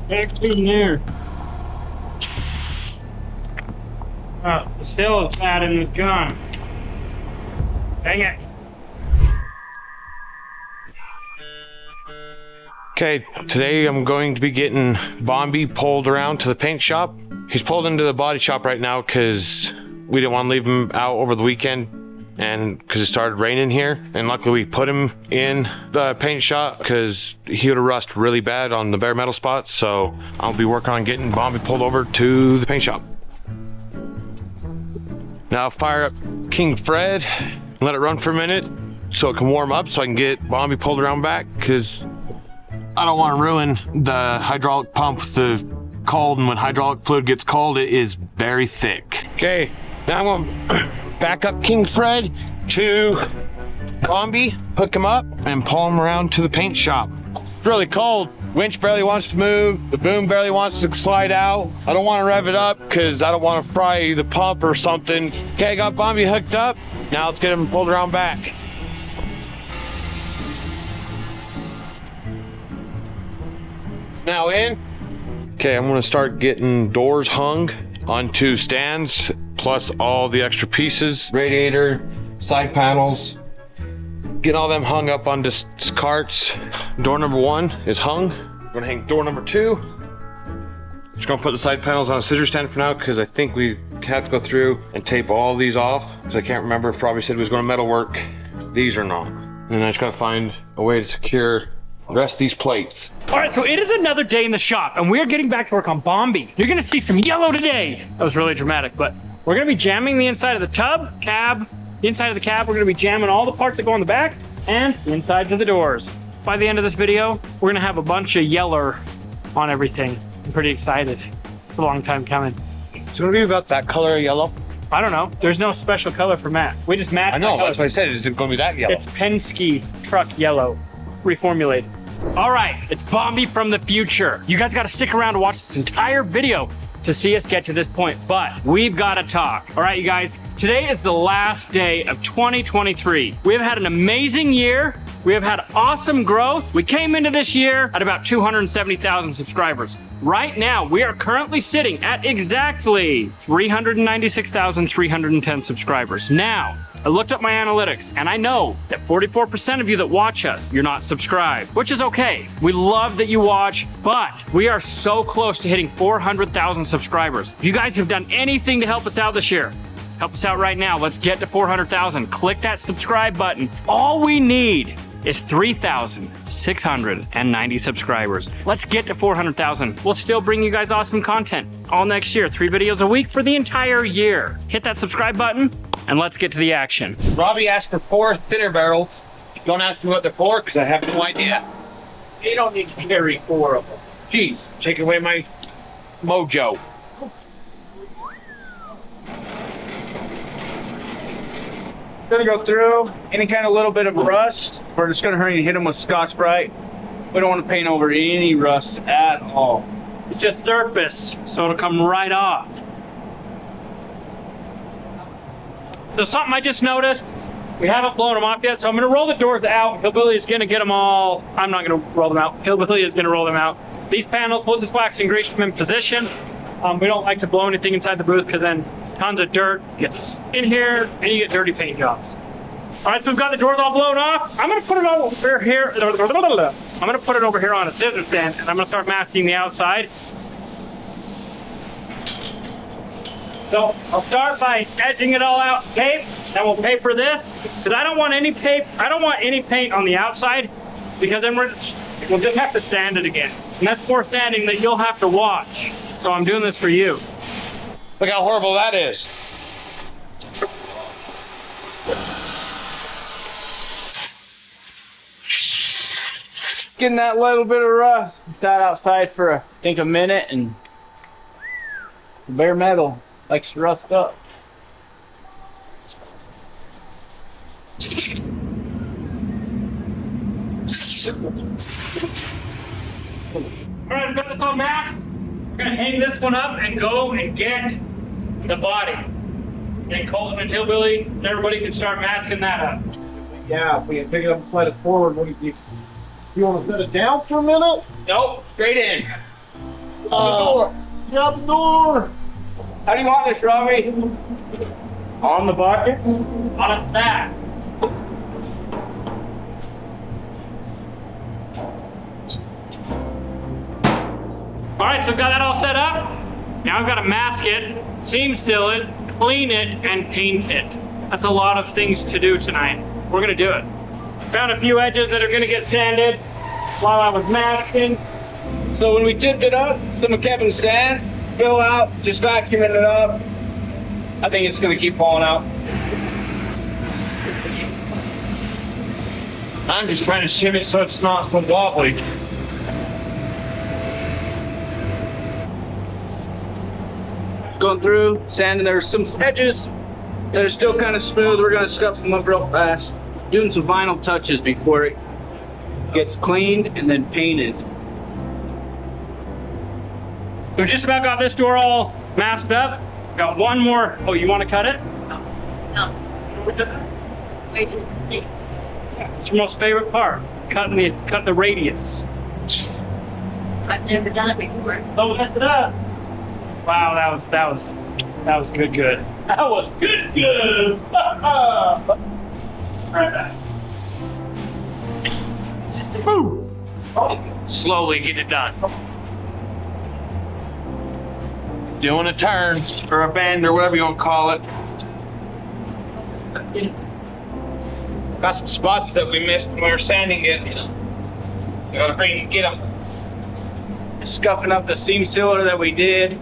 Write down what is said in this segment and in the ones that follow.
Back in there. The sill is bad in this gun. Dang it. Okay, today I'm going to be getting Bombi pulled around to the paint shop. He's pulled into the body shop right now because we didn't want to leave him out over the weekend and because it started raining here. And luckily we put him in the paint shop because he would have rusted really bad on the bare metal spots. So I'll be working on getting Bombi pulled over to the paint shop. Now fire up King Fred and let it run for a minute so it can warm up so I can get Bombi pulled around back because I don't want to ruin the hydraulic pump with the cold, and when hydraulic fluid gets cold, it is very thick. Okay, now I'm gonna back up King Fred to Bombi, hook him up, and pull him around to the paint shop. It's really cold. Winch barely wants to move. The boom barely wants to slide out. I don't want to rev it up because I don't want to fry the pump or something. Okay, I got Bombi hooked up. Now let's get him pulled around back. Now in. Okay, I'm gonna start getting doors hung onto stands, plus all the extra pieces, radiator, side panels, getting all them hung up onto carts. Door number 1 is hung. I'm gonna hang door number 2. Just gonna put the side panels on a scissor stand for now because I think we have to go through and tape all these off because I can't remember if Robby said he was going to metal work these or not. And then I just gotta find a way to secure the rest of these plates. All right, so it is another day in the shop, and we're getting back to work on Bombi. You're gonna see some yellow today. That was really dramatic, but we're gonna be jamming the inside of the tub, cab, the inside of the cab. We're gonna be jamming all the parts that go on the back and the insides of the doors. By the end of this video, we're gonna have a bunch of yeller on everything. I'm pretty excited. It's a long time coming. It's gonna be about that color of yellow. I don't know. There's no special color for matte. We just match. I know, that's what I said. Is it gonna be that yellow? It's Penske truck yellow, reformulated. All right, it's Bombi from the future. You guys gotta stick around to watch this entire video to see us get to this point, but we've gotta talk. All right, you guys, today is the last day of 2023. We have had an amazing year. We have had awesome growth. We came into this year at about 270,000 subscribers. Right now, we are currently sitting at exactly 396,310 subscribers. Now, I looked up my analytics and I know that 44% of you that watch us, you're not subscribed, which is okay. We love that you watch, but we are so close to hitting 400,000 subscribers. If you guys have done anything to help us out this year, help us out right now. Let's get to 400,000. Click that subscribe button. All we need is 3,690 subscribers. Let's get to 400,000. We'll still bring you guys awesome content all next year. 3 videos a week for the entire year. Hit that subscribe button and let's get to the action. Robby asked for 4 thinner barrels. Don't ask me what they're for because I have no idea. You don't need to carry 4 of them. Jeez, take away my mojo. Gonna go through any kind of little bit of rust. We're just gonna hurry and hit them with Scotch-Brite. We don't want to paint over any rust at all. It's just surface, so it'll come right off. So something I just noticed, we haven't blown them off yet, so I'm gonna roll the doors out. Hillbilly is gonna get them all. I'm not gonna roll them out. Hillbilly is gonna roll them out. These panels, we'll just wax and grease them in position. We don't like to blow anything inside the booth because then tons of dirt gets in here and you get dirty paint jobs. All right, so we've got the doors all blown off. I'm gonna put it over here. I'm gonna put it over here on a scissor stand and I'm gonna start masking the outside. So I'll start by edging it all out with tape. Then we'll paper this because I don't want any paint on the outside because then we'll just have to sand it again. And that's more sanding that you'll have to watch. So I'm doing this for you. Look how horrible that is. Getting that little bit of rust. Sat outside for I think a minute and the bare metal likes to rust up. Alright, I've got this all masked. We're gonna hang this one up and go and get the body. And Colton and Hillbilly, everybody can start masking that up. Yeah, if we can pick it up and slide it forward, what do you think? You want to set it down for a minute? Nope, straight in. Get out the door! How do you want this, Robby? On the bucket? On its back. All right, so we've got that all set up. Now I've got to mask it, seam seal it, clean it, and paint it. That's a lot of things to do tonight. We're gonna do it. Found a few edges that are gonna get sanded while I was masking. So when we tipped it up, some of Kevin's sand, fill out, just vacuuming it up. I think it's gonna keep falling out. I'm just trying to shim it so it's not so wobbly. Just going through, sanding. There's some edges that are still kind of smooth. We're gonna scuff them up real fast. Doing some vinyl touches before it gets cleaned and then painted. We've just about got this door all masked up. Got one more. Oh, you want to cut it? No. Wait till you It's your most favorite part. Cut the radius. I've never done it before. Don't mess it up. Wow, that was good. That was good. Slowly get it done. Doing a turn or a bend or whatever you want to call it. Got some spots that we missed when we were sanding it. Gotta bring and get them. Scuffing up the seam sealer that we did.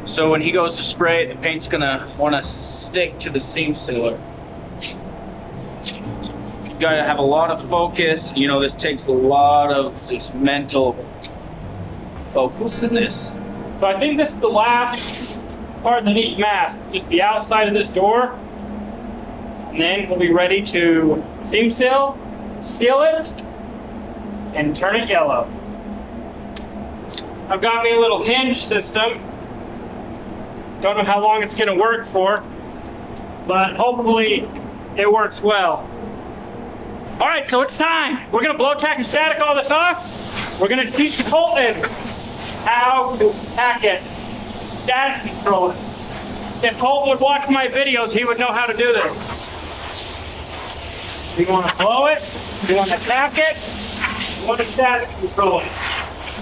So when he goes to spray it, the paint's gonna want to stick to the seam sealer. You gotta have a lot of focus. You know, this takes a lot of just mental focus in this. So I think this is the last part that needs masked. Just the outside of this door. And then we'll be ready to seam seal it, and turn it yellow. I've got me a little hinge system. Don't know how long it's gonna work for, but hopefully it works well. All right, so it's time. We're gonna blow tack and static all this off. We're gonna teach Colton how to tack it, static control it. If Colton would watch my videos, he would know how to do this. You wanna blow it, you wanna tack it, you wanna static control it.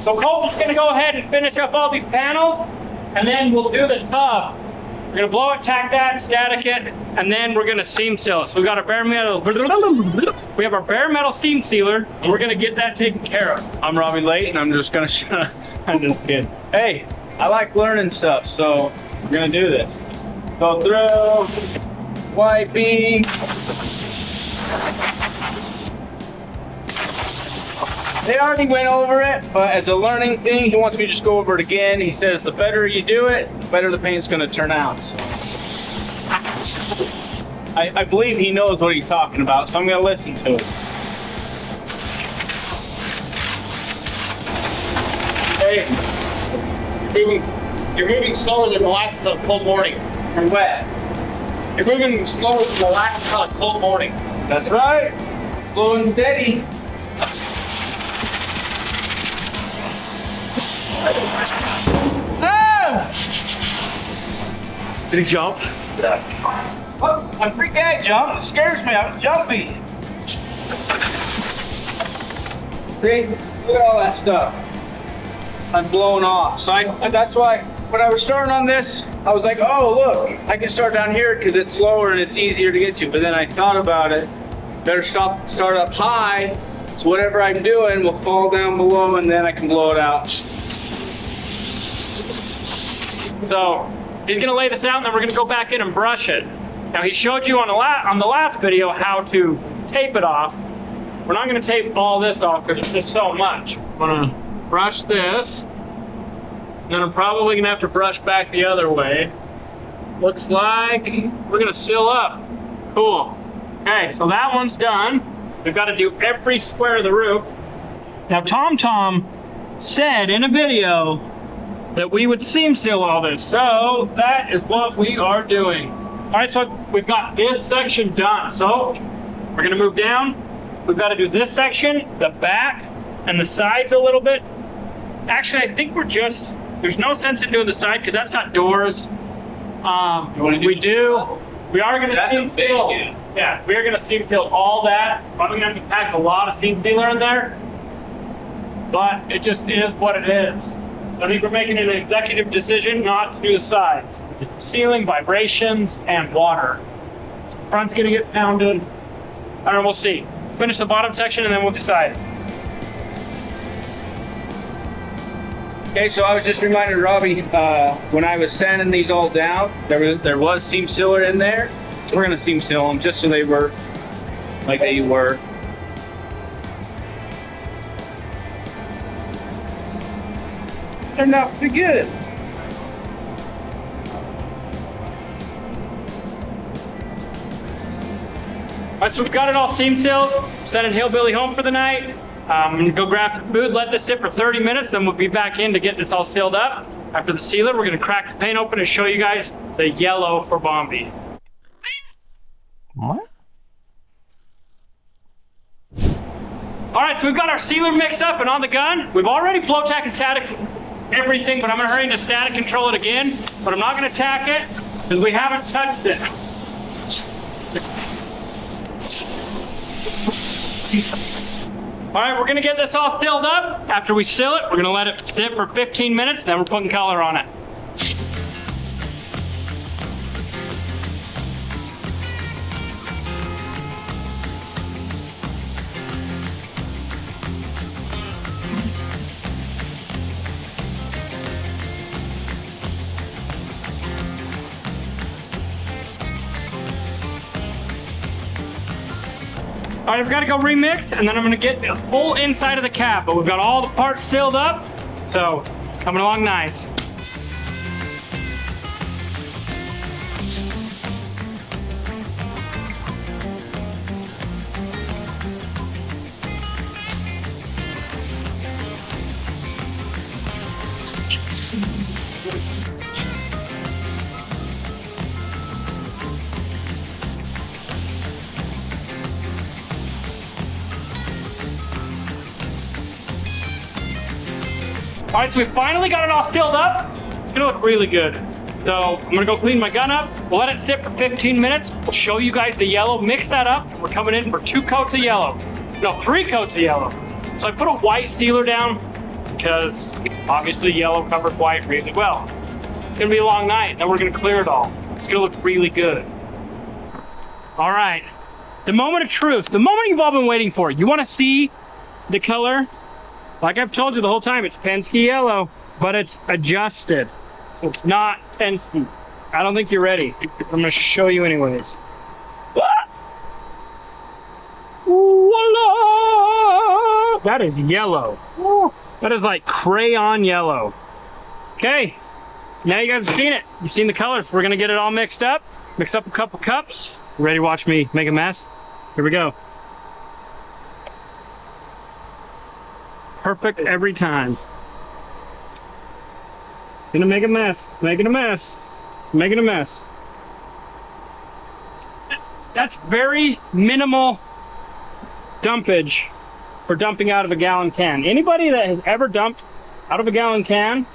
So Colton's gonna go ahead and finish up all these panels, and then we'll do the tub. We're gonna blow it, tack that, static it, and then we're gonna seam seal it. So we've got our bare metal, we have our bare metal seam sealer, and we're gonna get that taken care of. I'm Robby Layton. I'm just gonna I'm just kidding. Hey, I like learning stuff, so we're gonna do this. Go through, wiping. They already went over it, but as a learning thing, he wants me to just go over it again. He says the better you do it, the better the paint's gonna turn out. I believe he knows what he's talking about, so I'm gonna listen to it. Hey, you're moving slower than the last cold morning. And wet. You're moving slower than the last cold morning. That's right. Slow and steady. Ah! Did he jump? What? I'm freaked out, jump. It scares me. I'm jumpy. See? Look at all that stuff. I'm blown off. So that's why when I was starting on this, I was like, oh, look, I can start down here because it's lower and it's easier to get to. But then I thought about it. Better start up high. So whatever I'm doing will fall down below and then I can blow it out. So he's gonna lay this out, and then we're gonna go back in and brush it. Now he showed you on the last video how to tape it off. We're not gonna tape all this off because it's just so much. I'm gonna brush this, and then I'm probably gonna have to brush back the other way. Looks like we're gonna seal up. Cool. Okay, so that one's done. We've got to do every square of the roof. Now Tom said in a video that we would seam seal all this, so that is what we are doing. All right, so we've got this section done. So we're gonna move down. We've got to do this section, the back, and the sides a little bit. Actually, I think we're just There's no sense in doing the side because that's got doors. We are going to seam seal. Yeah, we are going to seam seal all that. Probably going to have to pack a lot of seam sealer in there. But it just is what it is. I think we're making an executive decision not to do the sides. Sealing, vibrations, and water. Front's going to get pounded. I don't know, we'll see. Finish the bottom section and then we'll decide. Okay, so I was just reminding Robby, when I was sanding these all down, there was seam sealer in there. We're gonna seam seal them just so they were like they were. Turned out pretty good. All right, so we've got it all seam sealed. Sending Hillbilly home for the night. I'm gonna go grab some food, let this sit for 30 minutes, then we'll be back in to get this all sealed up. After the sealer, we're gonna crack the paint open and show you guys the yellow for Bombi. What? All right, so we've got our sealer mixed up and on the gun. We've already flow tack and static everything, but I'm gonna hurry into static control it again. But I'm not gonna tack it because we haven't touched it. All right, we're gonna get this all filled up. After we seal it, we're gonna let it sit for 15 minutes, then we're putting color on it. All right, I've got to go remix, and then I'm gonna get the full inside of the cap, but we've got all the parts sealed up, so it's coming along nice. All right, so we finally got it all filled up. It's gonna look really good. So I'm gonna go clean my gun up. We'll let it sit for 15 minutes. We'll show you guys the yellow, mix that up. We're coming in for 2 coats of yellow. No, 3 coats of yellow. So I put a white sealer down because obviously yellow covers white really well. It's gonna be a long night, then we're gonna clear it all. It's gonna look really good. All right, the moment of truth, the moment you've all been waiting for. You wanna see the color? Like I've told you the whole time, it's Penske yellow, but it's adjusted. So it's not Penske. I don't think you're ready. I'm gonna show you anyways. Voila! That is yellow. That is like crayon yellow. Okay, now you guys have seen it. You've seen the colors. We're gonna get it all mixed up. Mix up a couple cups. You ready to watch me make a mess? Here we go. Perfect every time. Gonna make a mess, making a mess, making a mess. That's very minimal dumpage for dumping out of a gallon can. Anybody that has ever dumped out of a gallon can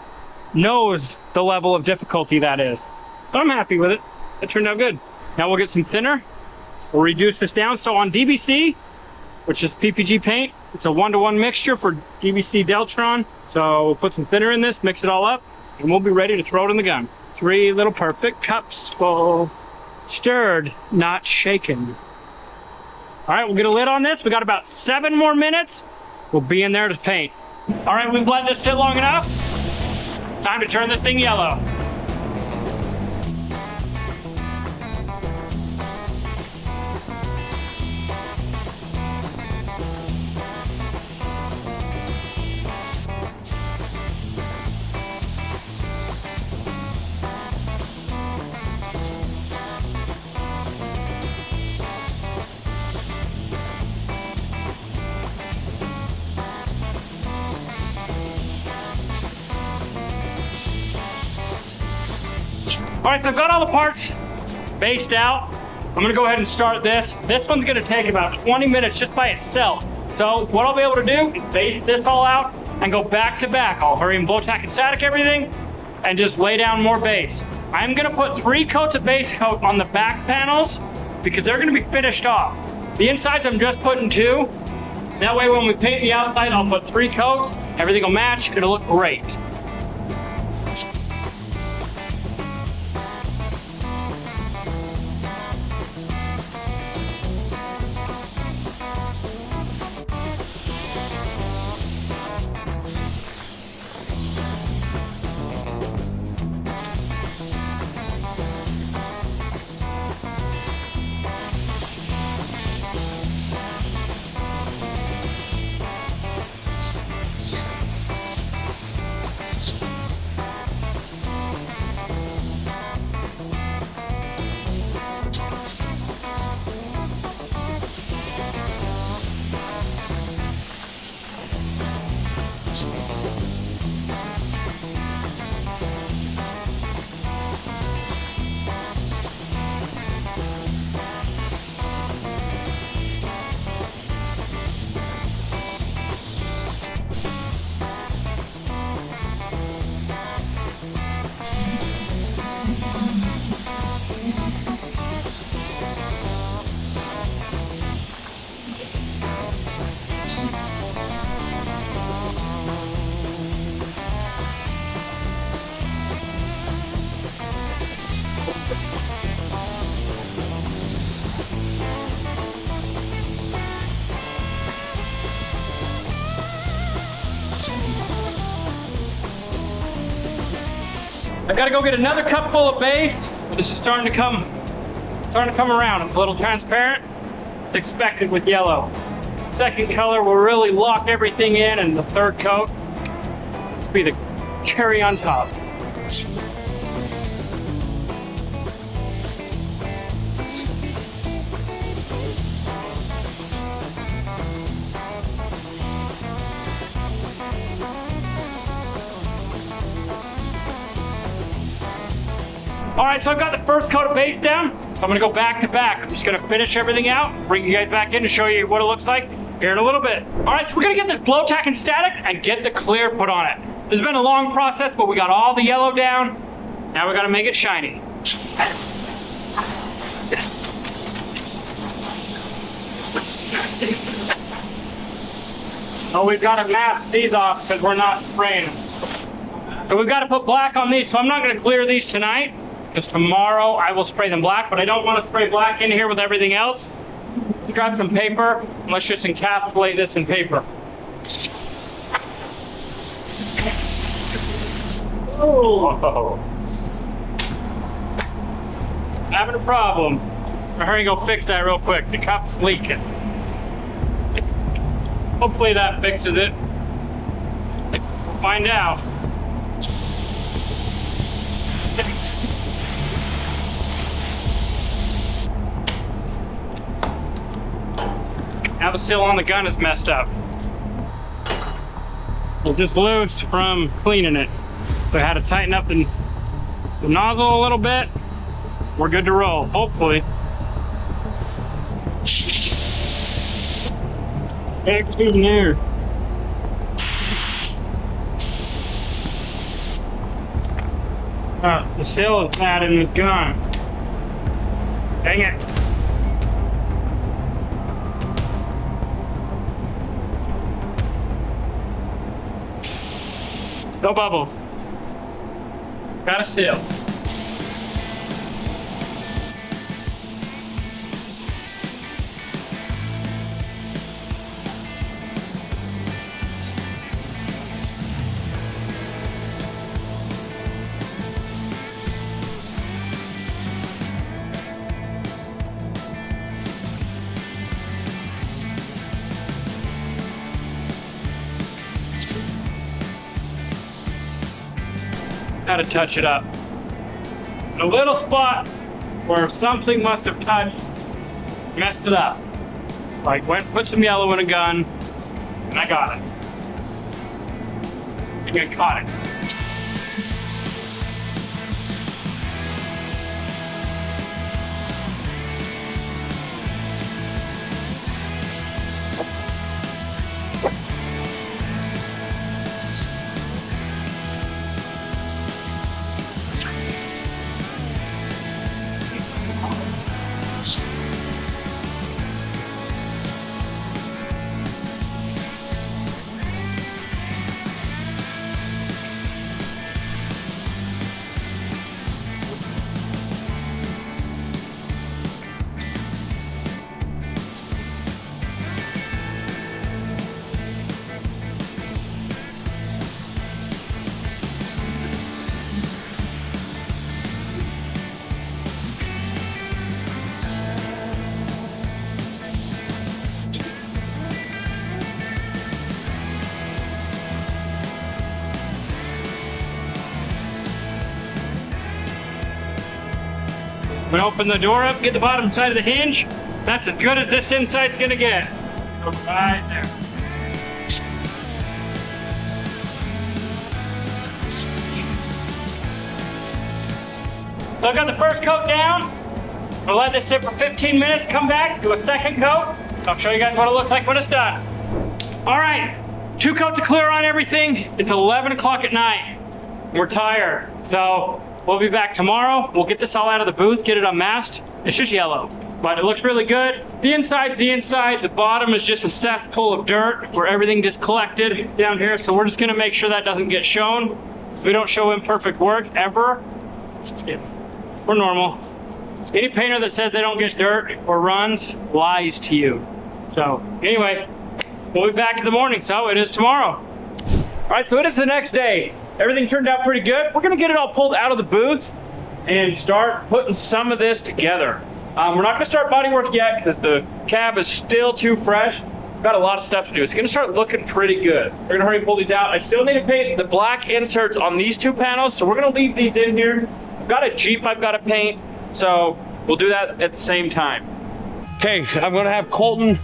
knows the level of difficulty that is. So I'm happy with it. It turned out good. Now we'll get some thinner. We'll reduce this down. So on DBC, which is PPG paint, it's a 1-to-1 mixture for DBC Deltron. So we'll put some thinner in this, mix it all up, and we'll be ready to throw it in the gun. 3 little perfect cups full. Stirred, not shaken. All right, we'll get a lid on this. We got about 7 more minutes. We'll be in there to paint. All right, we've let this sit long enough. Time to turn this thing yellow. All right, so I've got all the parts based out. I'm gonna go ahead and start this. This one's gonna take about 20 minutes just by itself. So what I'll be able to do is base this all out, and go back to back. I'll hurry and blow tack and static everything and just lay down more base. I'm gonna put 3 coats of base coat on the back panels because they're gonna be finished off. The insides I'm just putting 2. That way when we paint the outside, I'll put 3 coats, everything will match, it'll look great. I gotta go get another cup full of base. This is starting to come around. It's a little transparent. It's expected with yellow. Second color will really lock everything in, and the third coat will be the cherry on top. All right, so I've got the first coat of base down. So I'm gonna go back to back. I'm just gonna finish everything out, bring you guys back in to show you what it looks like here in a little bit. All right, so we're gonna get this blow tack and static and get the clear put on it. This has been a long process, but we got all the yellow down. Now we gotta make it shiny. Oh, we've gotta mask these off because we're not spraying them. So we've gotta put black on these, so I'm not gonna clear these tonight. Because tomorrow I will spray them black, but I don't want to spray black in here with everything else. Let's grab some paper, and let's just encapsulate this in paper. Oh, having a problem. I'll hurry and go fix that real quick. The cup's leaking. Hopefully that fixes it. We'll find out. Now the seal on the gun is messed up. We're just loose from cleaning it. So I had to tighten up the nozzle a little bit. We're good to roll, hopefully. It's in there. The seal is bad in this gun. Dang it. No bubbles. Got a seal. How to touch it up. A little spot where something must have touched, messed it up. Like put some yellow in a gun, and I got it. I think I caught it. gonna open the door up, get the bottom side of the hinge. That's as good as this inside's gonna get. Go right there. So I've got the first coat down. I'll let this sit for 15 minutes, come back, do a second coat. I'll show you guys what it looks like when it's done. All right, 2 coats of clear on everything. It's 11 o'clock at night. We're tired, so we'll be back tomorrow. We'll get this all out of the booth, get it unmasked. It's just yellow, but it looks really good. The inside's the inside. The bottom is just a cesspool of dirt where everything just collected down here. So we're just gonna make sure that doesn't get shown, so we don't show imperfect work ever. We're normal. Any painter that says they don't get dirt or runs lies to you. So anyway, we'll be back in the morning. So it is tomorrow. All right, so it is the next day. Everything turned out pretty good. We're gonna get it all pulled out of the booth and start putting some of this together. We're not gonna start bodywork yet because the cab is still too fresh. We've got a lot of stuff to do. It's gonna start looking pretty good. We're gonna hurry and pull these out. I still need to paint the black inserts on these 2 panels, so we're gonna leave these in here. I've got a Jeep I've gotta paint, so we'll do that at the same time. Okay, I'm gonna have Colton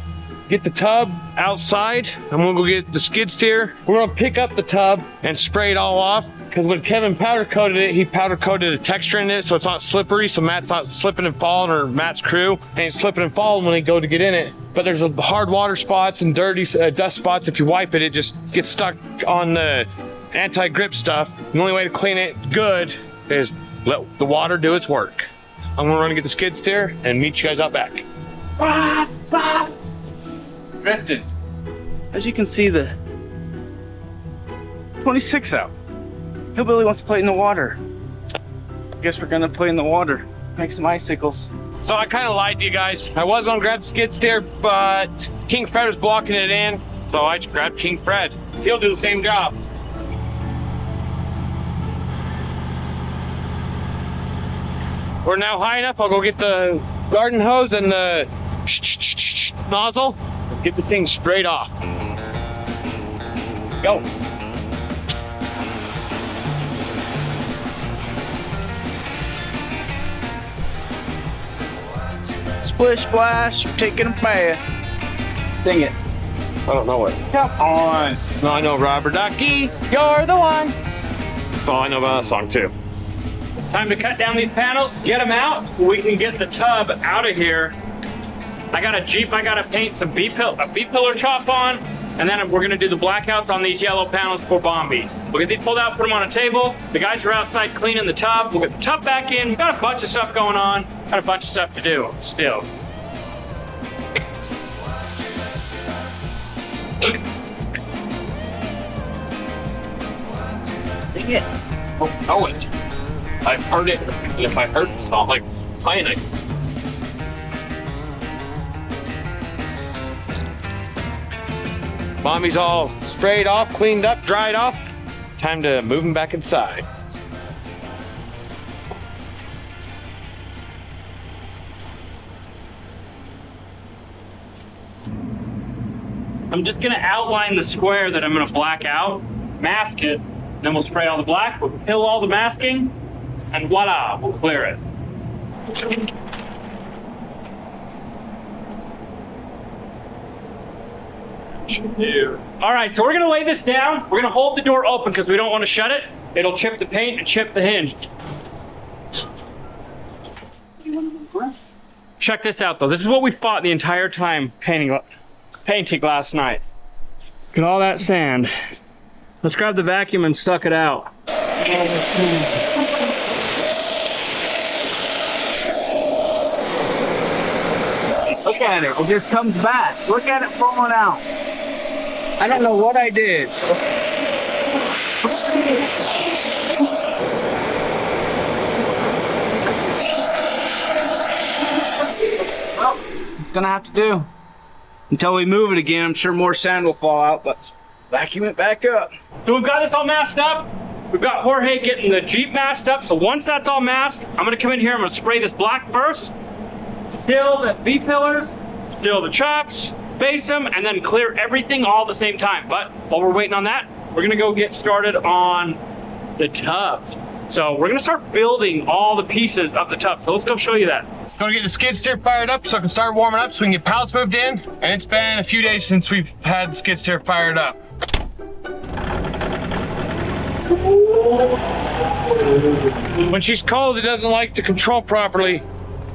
get the tub outside. I'm gonna go get the skid steer. We're gonna pick up the tub and spray it all off, because when Kevin powder coated it, he powder coated a texture in it so it's not slippery, so Matt's not slipping and falling, or Matt's crew ain't slipping and falling when they go to get in it. But there's a hard water spots and dirty dust spots. If you wipe it, it just gets stuck on the anti-grip stuff. The only way to clean it good is let the water do its work. I'm gonna run and get the skid steer and meet you guys out back. Drifted. As you can see, the 26 out. Hillbilly wants to play in the water. I guess we're gonna play in the water. Make some icicles. So I kind of lied to you guys. I was gonna grab the skid steer, but King Fred was blocking it in, so I just grabbed King Fred. He'll do the same job. We're now high enough. I'll go get the garden hose and the nozzle. Get the thing sprayed off. Go. Splish splash, taking a bath. Sing it. I don't know it. Come on. No, I know Robert Ducky, you're the one. Oh, I know about that song too. It's time to cut down these panels, get them out, so we can get the tub out of here. I got a Jeep I gotta paint some a B-pillar chop on, and then we're gonna do the blackouts on these yellow panels for Bombi. We'll get these pulled out, put them on a table. The guys are outside cleaning the tub. We'll get the tub back in. Got a bunch of stuff going on. Got a bunch of stuff to do still. Dang it. Oh, know it. I've heard it, and if I heard it, it's not like playing it. Bombi's all sprayed off, cleaned up, dried off. Time to move him back inside. I'm just gonna outline the square that I'm gonna black out, mask it, then we'll spray all the black, we'll kill all the masking, and voila, we'll clear it. All right, so we're gonna lay this down. We're gonna hold the door open because we don't want to shut it. It'll chip the paint and chip the hinge. Check this out though. This is what we fought the entire time painting last night. Look at all that sand. Let's grab the vacuum and suck it out. Look at it. It just comes back. Look at it falling out. I don't know what I did. Well, it's gonna have to do. Until we move it again, I'm sure more sand will fall out, but vacuum it back up. So we've got this all masked up. We've got Jorge getting the Jeep masked up. So once that's all masked, I'm gonna come in here, I'm gonna spray this black first, still the B-pillars, still the chops, base them, and then clear everything all at the same time. But while we're waiting on that, we're gonna go get started on the tub. So we're gonna start building all the pieces of the tub. So let's go show you that. Gonna get the skid steer fired up so I can start warming up so we can get pallets moved in. And it's been a few days since we've had the skid steer fired up. When she's cold, it doesn't like to control properly.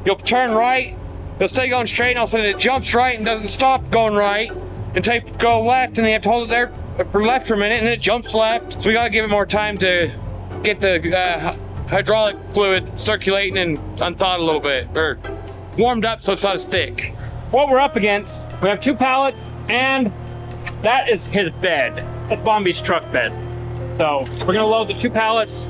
You'll turn right, it'll stay going straight, and all of a sudden it jumps right and doesn't stop going right. And go left, and then you have to hold it there for left for a minute, and then it jumps left. So we gotta give it more time to get the hydraulic fluid circulating and unthawed a little bit, or warmed up so it's not as thick. What we're up against, we have 2 pallets, and that is his bed. That's Bombi's truck bed. So we're gonna load the 2 pallets.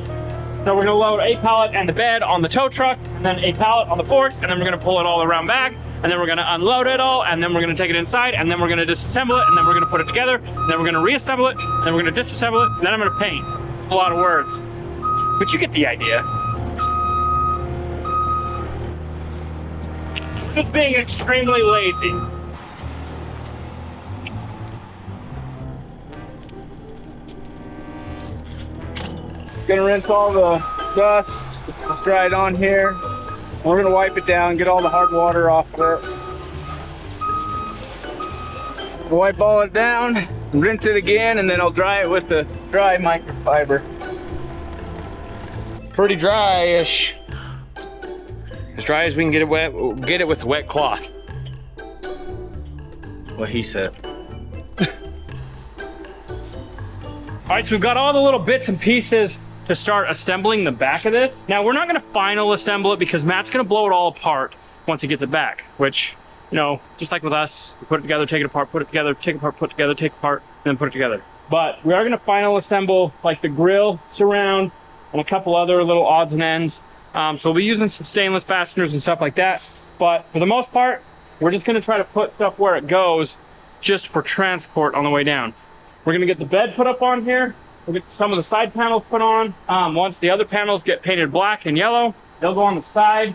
So we're gonna load a pallet and the bed on the tow truck, and then a pallet on the forks, and then we're gonna pull it all around back, and then we're gonna unload it all, and then we're gonna take it inside, and then we're gonna disassemble it, and then we're gonna put it together, and then we're gonna reassemble it, and then we're gonna disassemble it, and then I'm gonna paint. It's a lot of words, but you get the idea. Just being extremely lazy. Gonna rinse all the dust, just dry it on here. We're gonna wipe it down, get all the hard water off of it. Wipe all it down, rinse it again, and then I'll dry it with the dry microfiber. Pretty dry-ish. As dry as we can get it wet, we'll get it with a wet cloth. What he said. All right, so we've got all the little bits and pieces to start assembling the back of this. Now, we're not gonna final assemble it because Matt's gonna blow it all apart once he gets it back, which, you know, just like with us, we put it together, take it apart, put it together, take it apart, put it together, take it apart, and then put it together. But we are gonna final assemble like the grill surround and a couple other little odds and ends. So we'll be using some stainless fasteners and stuff like that. But for the most part, we're just gonna try to put stuff where it goes just for transport on the way down. We're gonna get the bed put up on here. We'll get some of the side panels put on. Once the other panels get painted black and yellow, they'll go on the side.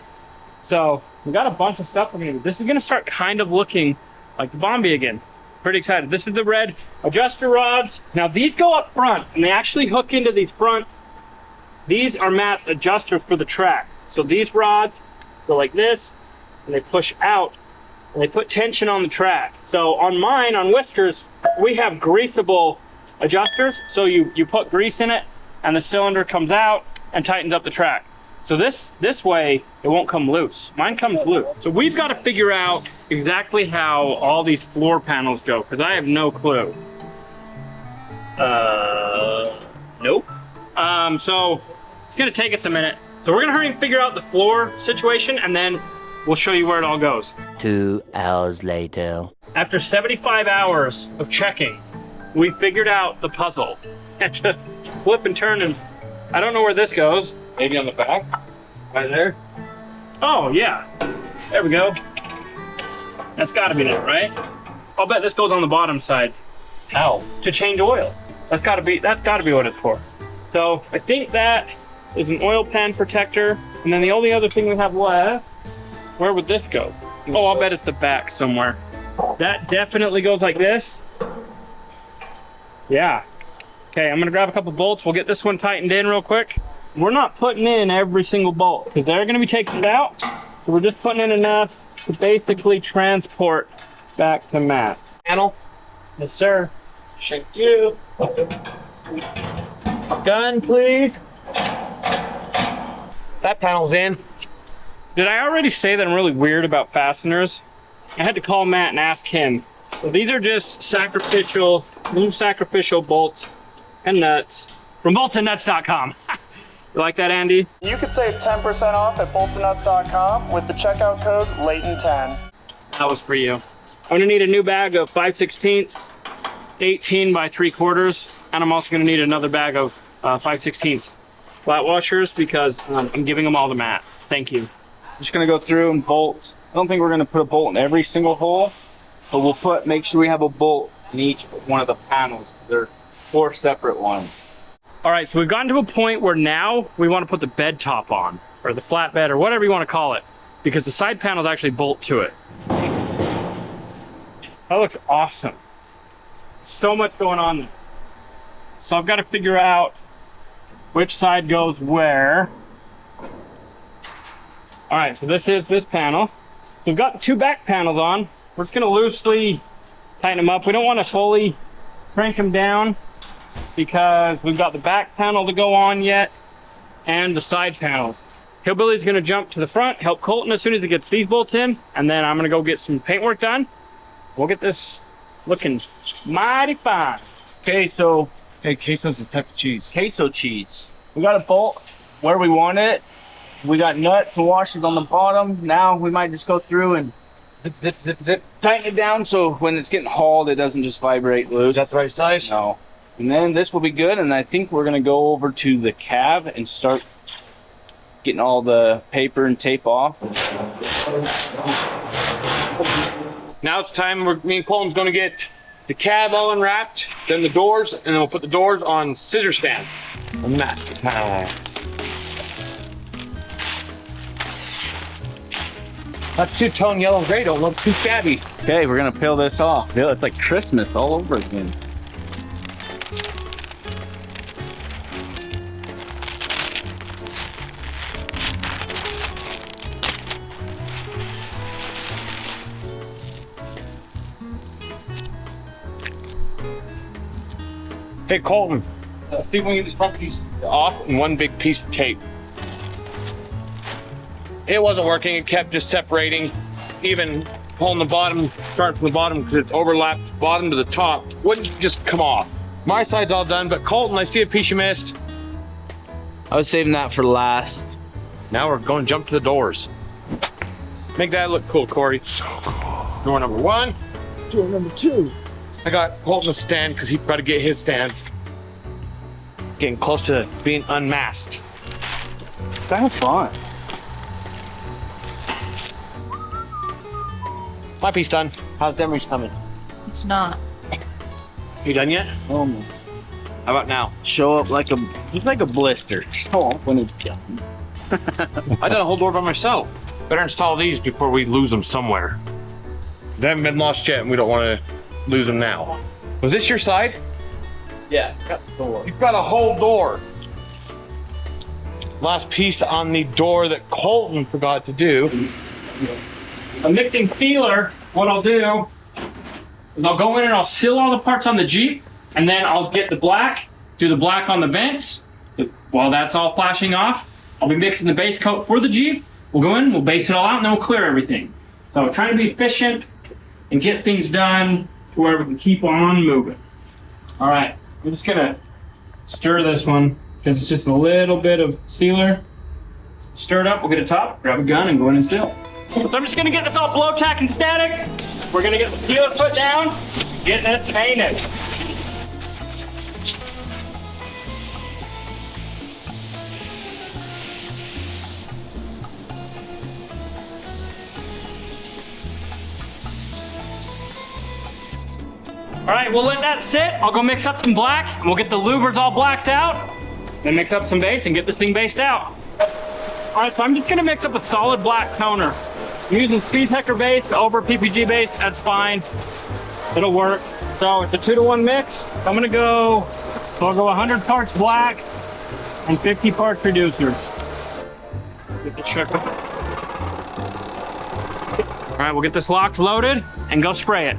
So we got a bunch of stuff we're gonna do. This is gonna start kind of looking like the Bombi again. Pretty excited. This is the red adjuster rods. Now these go up front and they actually hook into these front. These are Matt's adjusters for the track. So these rods go like this and they push out and they put tension on the track. So on mine, on Whiskers, we have greasable adjusters. So you put grease in it and the cylinder comes out and tightens up the track. So this way, it won't come loose. Mine comes loose. So we've got to figure out exactly how all these floor panels go, because I have no clue. Nope. So it's gonna take us a minute. So we're gonna hurry and figure out the floor situation, and then we'll show you where it all goes. 2 hours later. After 75 hours of checking, we figured out the puzzle. Had to flip and turn, and I don't know where this goes. Maybe on the back, right there. Oh yeah, there we go. That's gotta be there, right? I'll bet this goes on the bottom side. How? To change oil. That's gotta be what it's for. So I think that is an oil pan protector. And then the only other thing we have left, where would this go? Oh, I'll bet it's the back somewhere. That definitely goes like this. Yeah. Okay, I'm gonna grab a couple bolts. We'll get this one tightened in real quick. We're not putting in every single bolt because they're gonna be taking it out. So we're just putting in enough to basically transport back to Matt. Panel. Yes, sir. Thank you. Gun, please. That panel's in. Did I already say that I'm really weird about fasteners? I had to call Matt and ask him. So these are just sacrificial bolts and nuts from boltsandnuts.com. You like that, Andy? You could save 10% off at boltsandnuts.com with the checkout code Layton10. That was for you. I'm gonna need a new bag of 5/16, 18 by 3/4, and I'm also gonna need another bag of 5/16 flat washers because I'm giving them all to Matt. Thank you. Just gonna go through and bolt. I don't think we're gonna put a bolt in every single hole, but we'll make sure we have a bolt in each one of the panels. They're 4 separate ones. All right, so we've gotten to a point where now we want to put the bed top on, or the flatbed, or whatever you want to call it, because the side panels actually bolt to it. That looks awesome. So much going on there. So I've got to figure out which side goes where. All right, so this is this panel. We've got 2 back panels on. We're just gonna loosely tighten them up. We don't want to fully crank them down because we've got the back panel to go on yet and the side panels. Hillbilly's gonna jump to the front, help Colton as soon as he gets these bolts in, and then I'm gonna go get some paintwork done. We'll get this looking mighty fine. Okay, so Hey, queso's a type of cheese. queso cheese. We got a bolt where we want it. We got nuts and washers on the bottom. Now we might just go through and Zip, zip, zip, zip. tighten it down so when it's getting hauled, it doesn't just vibrate loose. Is that the right size? No. And then this will be good, and I think we're gonna go over to the cab and start getting all the paper and tape off. Now it's time me and Colton's gonna get the cab all unwrapped, then the doors, and then we'll put the doors on scissor stand. And that. That two-tone yellow and gray don't look too shabby. Okay, we're gonna peel this off. Yeah, it's like Christmas all over again. Hey Colton, see if we can get this front piece off and one big piece of tape. It wasn't working, it kept just separating, even pulling the bottom, starting from the bottom because it's overlapped bottom to the top, wouldn't just come off. My side's all done, but Colton, I see a piece you missed. I was saving that for last. Now we're going to jump to the doors. Make that look cool, Corey. So cool. Door number 1. Door number 2. I got Colton a stand because he's got to get his stands. Getting close to being unmasked. That's fun. My piece done. How's Demery's coming? It's not. You done yet? Oh, How about now? show up like a blister. Show up when it's done. I done a whole door by myself. Better install these before we lose them somewhere. They haven't been lost yet and we don't want to lose them now. Was this your side? Yeah, got the door. You've got a whole door. Last piece on the door that Colton forgot to do. A mixing sealer, what I'll do is I'll go in and I'll seal all the parts on the Jeep, and then I'll get the black, do the black on the vents. While that's all flashing off, I'll be mixing the base coat for the Jeep. We'll go in, we'll base it all out, and then we'll clear everything. So trying to be efficient and get things done to where we can keep on moving. All right, I'm just gonna stir this one because it's just a little bit of sealer. Stir it up, we'll get a top, grab a gun, and go in and seal. So I'm just gonna get this all blow tack and static. We're gonna get the sealer foot down, get it painted. All right, we'll let that sit. I'll go mix up some black, and we'll get the louvers all blacked out, then mix up some base and get this thing based out. All right, so I'm just gonna mix up a solid black toner. I'm using Speed Hecker base over PPG base, that's fine. It'll work. So it's a 2-to-1 mix. I'm gonna go, so I'll go 100 parts black and 50 parts reducer. Get the sugar. All right, we'll get this locked, loaded, and go spray it.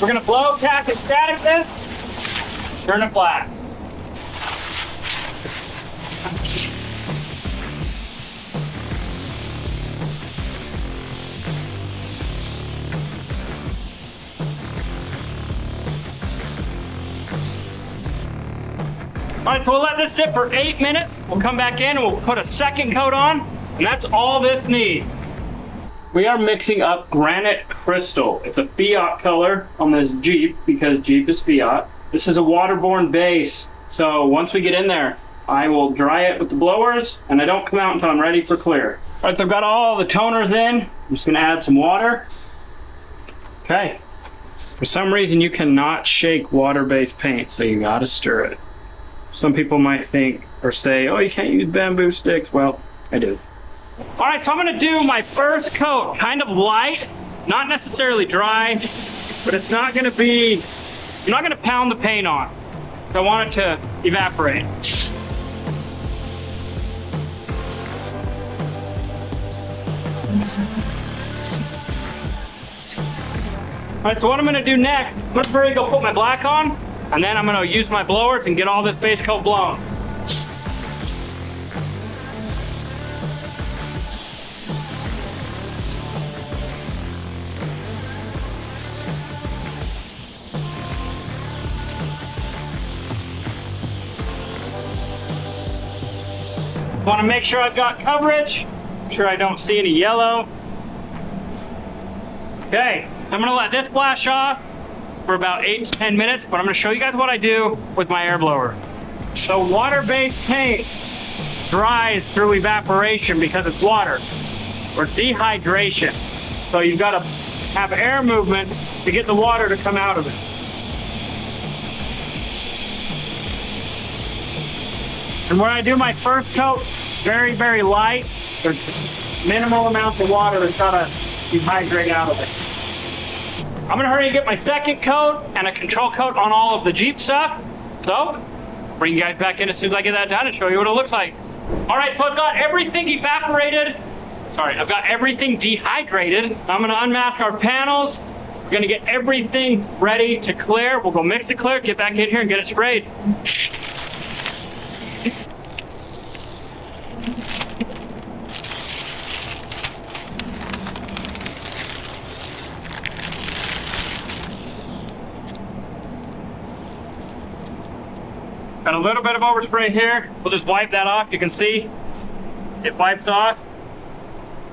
We're gonna blow, tack, and static this, turn it black. All right, so we'll let this sit for 8 minutes. We'll come back in and we'll put a second coat on, and that's all this needs. We are mixing up granite crystal. It's a Fiat color on this Jeep because Jeep is Fiat. This is a waterborne base. So once we get in there, I will dry it with the blowers and I don't come out until I'm ready for clear. All right, so I've got all the toners in. I'm just gonna add some water. Okay. For some reason, you cannot shake water-based paint, so you gotta stir it. Some people might think or say, oh, you can't use bamboo sticks. Well, I do. All right, so I'm gonna do my first coat, kind of light, not necessarily dry, but it's not gonna be, you're not gonna pound the paint on. I want it to evaporate. All right, so what I'm gonna do next, I'm gonna hurry go put my black on, and then I'm gonna use my blowers and get all this base coat blown. Want to make sure I've got coverage, make sure I don't see any yellow. Okay, so I'm gonna let this flash off for about 8 to 10 minutes, but I'm gonna show you guys what I do with my air blower. So water-based paint dries through evaporation because it's water, or dehydration. So you've got to have air movement to get the water to come out of it. And when I do my first coat, very, very light, there's minimal amounts of water that's gotta dehydrate out of it. I'm gonna hurry and get my second coat and a control coat on all of the Jeep stuff. So, bring you guys back in as soon as I get that done and show you what it looks like. All right, so I've got everything evaporated. Sorry, I've got everything dehydrated. I'm gonna unmask our panels. We're gonna get everything ready to clear. We'll go mix it clear, get back in here and get it sprayed. Got a little bit of overspray here. We'll just wipe that off. You can see it wipes off.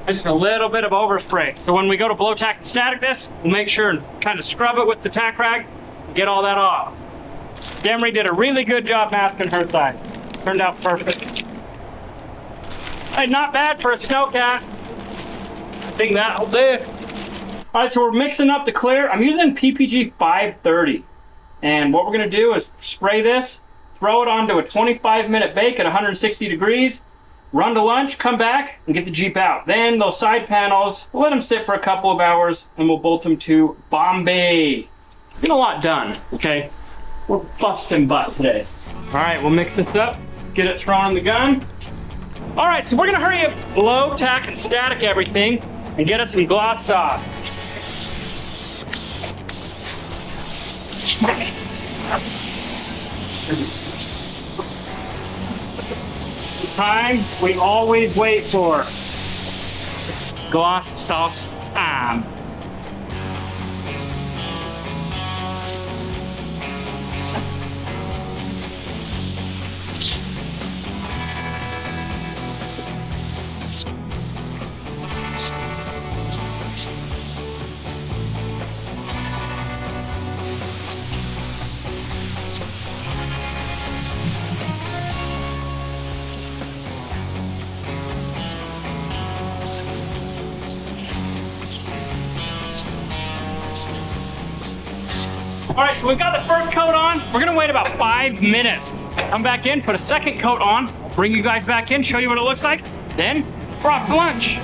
It's just a little bit of overspray. So when we go to blow tack and static this, we'll make sure and kind of scrub it with the tack rag, get all that off. Demery did a really good job masking her side. Turned out perfect. Hey, not bad for a snowcat. I think that'll do. All right, so we're mixing up the clear. I'm using PPG 530. And what we're gonna do is spray this, throw it onto a 25-minute bake at 160 degrees, run to lunch, come back, and get the Jeep out. Then those side panels, we'll let them sit for a couple of hours, and we'll bolt them to Bombi. Get a lot done, okay? We're busting butt today. All right, we'll mix this up, get it thrown in the gun. All right, so we're gonna hurry up, blow, tack, and static everything, and get us some gloss off. Time we always wait for. Gloss sauce time. All right, so we've got the first coat on. We're gonna wait about 5 minutes. Come back in, put a second coat on, bring you guys back in, show you what it looks like. Then we're off to lunch.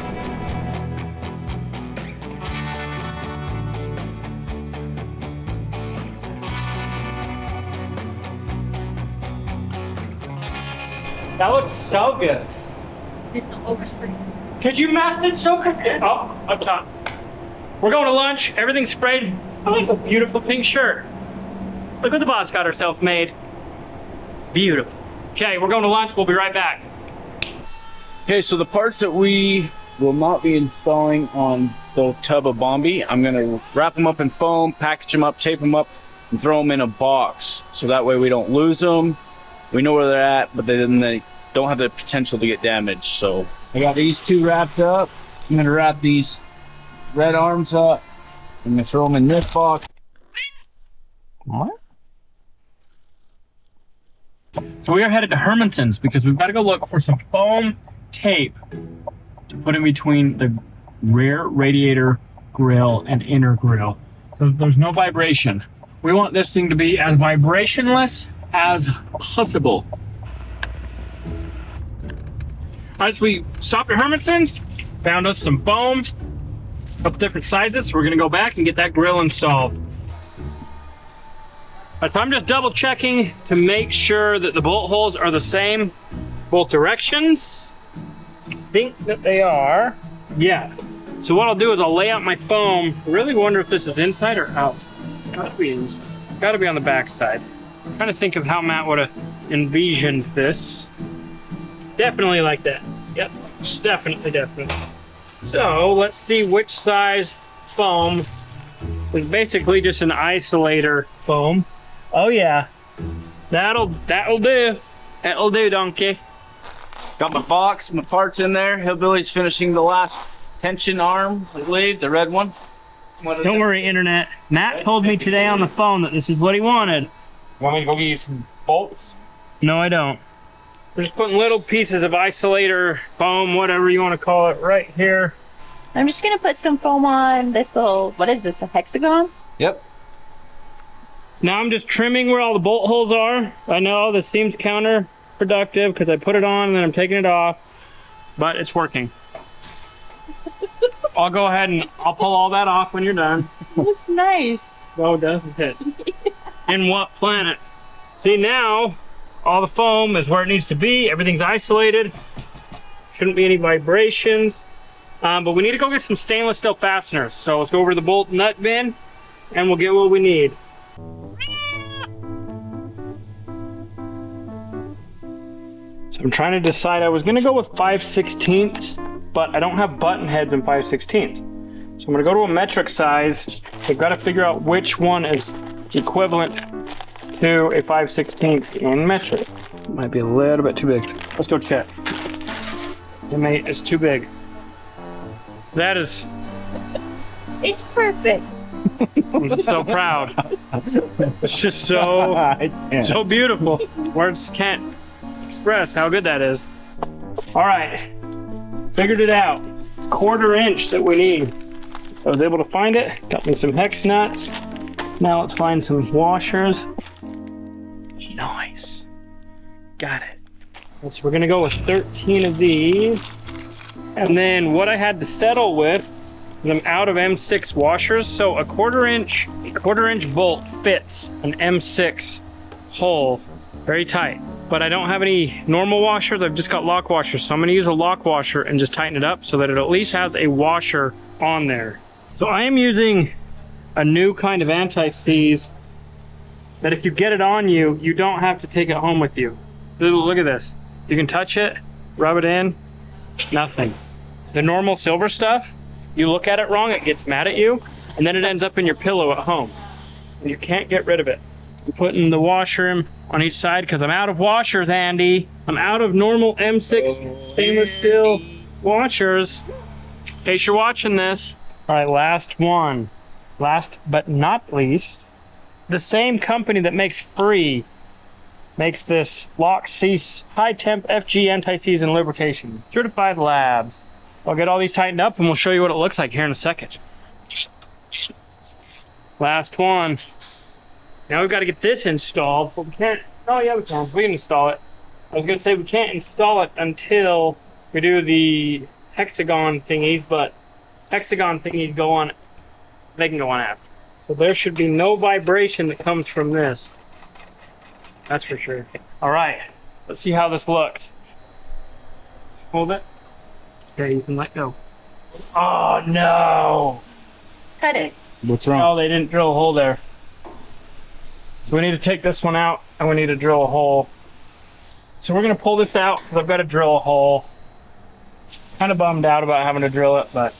That looks so good. It's the overspray. Cause you masked it so good. Oh, up top. We're going to lunch. Everything's sprayed. Oh, it's a beautiful pink shirt. Look what the boss got herself made. Beautiful. Okay, we're going to lunch. We'll be right back. Okay, so the parts that we will not be installing on the tub of Bombi, I'm gonna wrap them up in foam, package them up, tape them up, and throw them in a box. So that way we don't lose them. We know where they're at, but then they don't have the potential to get damaged. So I got these two wrapped up. I'm gonna wrap these red arms up. I'm gonna throw them in this box. What? So we are headed to Hermanson's because we've got to go look for some foam tape to put in between the rear radiator grill and inner grill. So there's no vibration. We want this thing to be as vibrationless as possible. All right, so we stopped at Hermanson's, found us some foam, a couple different sizes. So we're gonna go back and get that grill installed. So I'm just double checking to make sure that the bolt holes are the same, both directions. I think that they are. Yeah. So what I'll do is I'll lay out my foam. I really wonder if this is inside or out. It's gotta be on the back side. I'm trying to think of how Matt would have envisioned this. Definitely like that. Yep, definitely. So let's see which size foam is basically just an isolator foam. Oh yeah, that'll do. That'll do, donkey. Got my box, my parts in there. Hillbilly's finishing the last tension arm, I believe, the red one. Don't worry, internet. Matt told me today on the phone that this is what he wanted. Want me to go get you some bolts? No, I don't. We're just putting little pieces of isolator foam, whatever you want to call it, right here. I'm just gonna put some foam on this little, what is this, a hexagon? Yep. Now I'm just trimming where all the bolt holes are. I know this seems counterproductive because I put it on and then I'm taking it off, but it's working. I'll go ahead and I'll pull all that off when you're done. That's nice. Oh, does it? In what planet? See, now all the foam is where it needs to be. Everything's isolated. Shouldn't be any vibrations. But we need to go get some stainless steel fasteners. So let's go over to the bolt nut bin and we'll get what we need. So I'm trying to decide. I was gonna go with 5/16, but I don't have button heads in 5/16. So I'm gonna go to a metric size. I've got to figure out which one is equivalent to a 5/16 in metric. It might be a little bit too big. Let's go check. It's too big. That is, It's perfect. I'm just so proud. It's just so beautiful. Words can't express how good that is. All right, figured it out. It's 1/4 inch that we need. I was able to find it. Got me some hex nuts. Now let's find some washers. Nice. Got it. So we're gonna go with 13 of these. And then what I had to settle with is I'm out of M6 washers. So a 1/4 inch bolt fits an M6 hole very tight. But I don't have any normal washers. I've just got lock washers. So I'm gonna use a lock washer and just tighten it up so that it at least has a washer on there. So I am using a new kind of anti-seize that if you get it on you, you don't have to take it home with you. Look at this. You can touch it, rub it in, nothing. The normal silver stuff, you look at it wrong, it gets mad at you, and then it ends up in your pillow at home. And you can't get rid of it. I'm putting the washer on each side because I'm out of washers, Andy. I'm out of normal M6 stainless steel washers. In case you're watching this. All right, last one. Last but not least, the same company that makes Free makes this lock cease high temp FG anti-seize and lubrication. Certified Labs. I'll get all these tightened up and we'll show you what it looks like here in a second. Last one. Now we've got to get this installed, but we can't. Oh yeah, we can. We can install it. I was gonna say we can't install it until we do the hexagon thingies, but hexagon thingies go on. They can go on after. So there should be no vibration that comes from this. That's for sure. All right, let's see how this looks. Hold it. Okay, you can let go. Oh no! Cut it. What's Oh, they didn't drill a hole there. So we need to take this one out and we need to drill a hole. So we're gonna pull this out because I've got to drill a hole. Kind of bummed out about having to drill it, but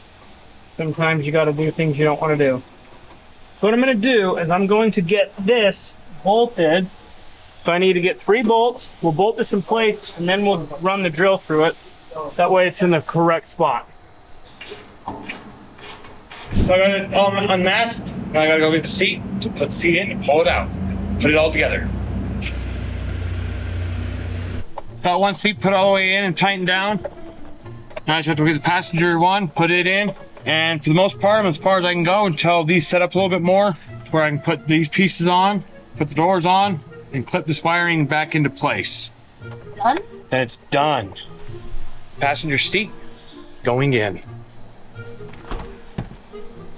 sometimes you got to do things you don't want to do. So what I'm gonna do is I'm going to get this bolted. So I need to get 3 bolts. We'll bolt this in place and then we'll run the drill through it. That way it's in the correct spot. So I got it all unmasked. Now I gotta go get the seat, to put the seat in and pull it out. Put it all together. Got one seat put all the way in and tightened down. Now I just have to get the passenger one, put it in. And for the most part, I'm as far as I can go until these set up a little bit more, to where I can put these pieces on, put the doors on, and clip this wiring back into place. Done? And it's done. Passenger seat going in.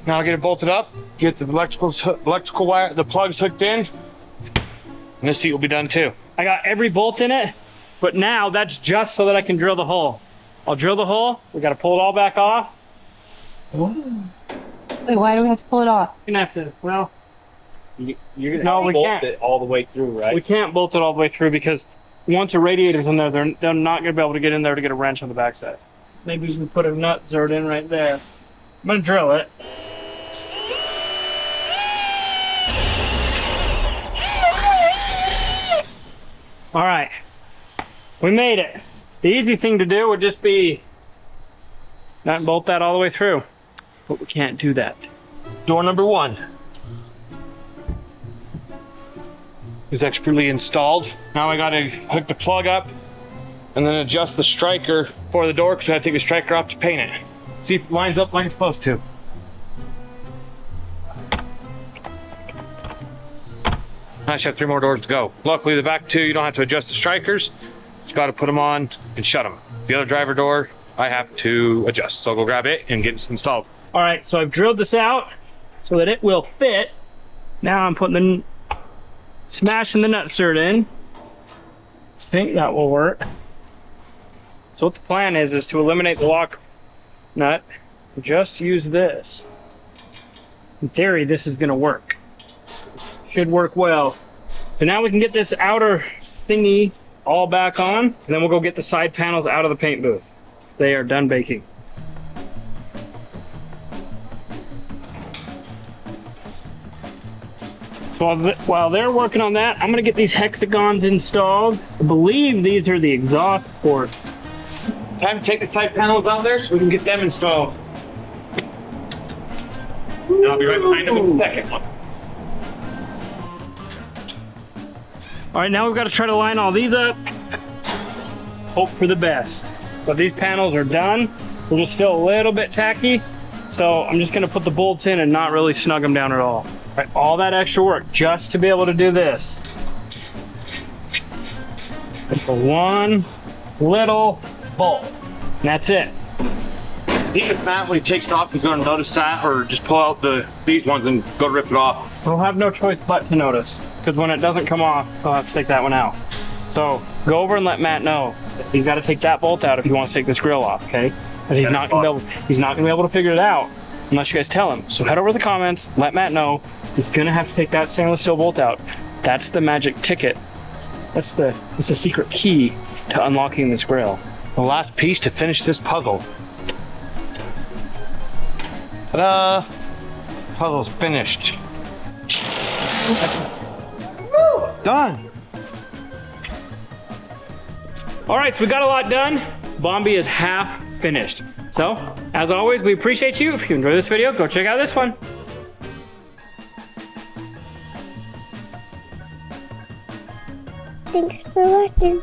Now I'll get it bolted up, get the electrical wire, the plugs hooked in, And this seat will be done too. I got every bolt in it, but now that's just so that I can drill the hole. I'll drill the hole. We got to pull it all back off. Wait, why do we have to pull it off? You're gonna have to, well, You're gonna No, we bolt can't. it all the way through, right? we can't bolt it all the way through because once a radiator's in there, they're not gonna be able to get in there to get a wrench on the backside. Maybe we can put a nut zerd in right there. I'm gonna drill it. All right, we made it. The easy thing to do would just be not bolt that all the way through, but we can't do that. Door number 1 is expertly installed. Now I gotta hook the plug up and then adjust the striker for the door because I gotta take the striker off to paint it. See if it lines up like it's supposed to. I should have 3 more doors to go. Luckily the back 2, you don't have to adjust the strikers. Just gotta put them on and shut them. The other driver door, I have to adjust. So I'll go grab it and get it installed. All right, so I've drilled this out so that it will fit. Now I'm putting smashing the nut zerd in. I think that will work. So what the plan is to eliminate the lock nut. Just use this. In theory, this is gonna work. Should work well. So now we can get this outer thingy all back on, and then we'll go get the side panels out of the paint booth. They are done baking. So while they're working on that, I'm gonna get these hexagons installed. I believe these are the exhaust ports. Time to take the side panels out there so we can get them installed. And I'll be right behind them with the second one. All right, now we've got to try to line all these up. Hope for the best. But these panels are done. They're just still a little bit tacky. So I'm just gonna put the bolts in and not really snug them down at all. All right, all that extra work just to be able to do this. And for one little bolt. And that's it. Even if Matt, when he takes it off, he's gonna notice that, or just pull out these ones and go rip it off. We'll have no choice but to notice, because when it doesn't come off, we'll have to take that one out. So go over and let Matt know that he's got to take that bolt out if he wants to take this grill off, okay? Because he's not gonna be able to figure it out unless you guys tell him. So head over to the comments, let Matt know he's gonna have to take that stainless steel bolt out. That's the magic ticket. It's the secret key to unlocking this grill. The last piece to finish this puzzle. Ta-da! Puzzle's finished. Done. All right, so we got a lot done. Bombi is half finished. So, as always, we appreciate you. If you enjoyed this video, go check out this one. Thanks for watching.